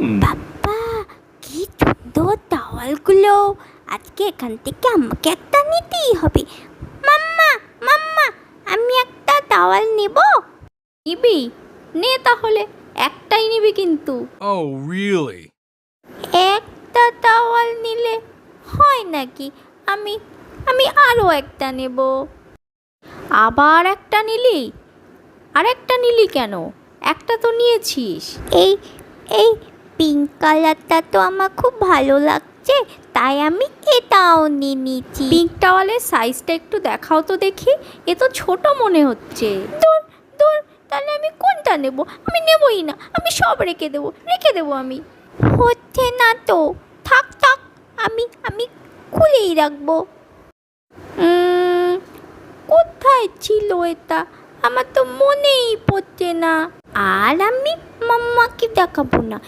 বাবা, কি সুন্দর টাওয়ালগুলো! আজকে এখান থেকে আমাকে একটা নিতেই হবে। মাম্মা, মাম্মা, আমি একটা টাওয়াল নেব। নিবি? নে তাহলে, একটাই নিবি কিন্তু। Oh, really? একটা টাওয়াল নিলে হয় নাকি? আমি আমি আরও একটা নেব। আবার একটা নিলি? আর একটা নিলি কেন? একটা তো নিয়েছিস। এই এই পিঙ্ক কালারটা তো আমার খুব ভালো লাগছে, তাই আমি এটাও নিয়ে নিচ্ছি। পিঙ্ক টাওয়ালের সাইজটা একটু দেখাও তো দেখি। এ তো ছোট মনে হচ্ছে। দূর দূর, তাহলে আমি কোনটা নেব? আমি নেবই না, আমি সব রেখে দেবো আমি। হচ্ছে না তো, থাক থাক, আমি আমি খুলেই রাখবো। কোথায় ছিল এটা? আমার তো মনেই পড়ছে না। আর আমি মাম্মাকে দেখাবো না,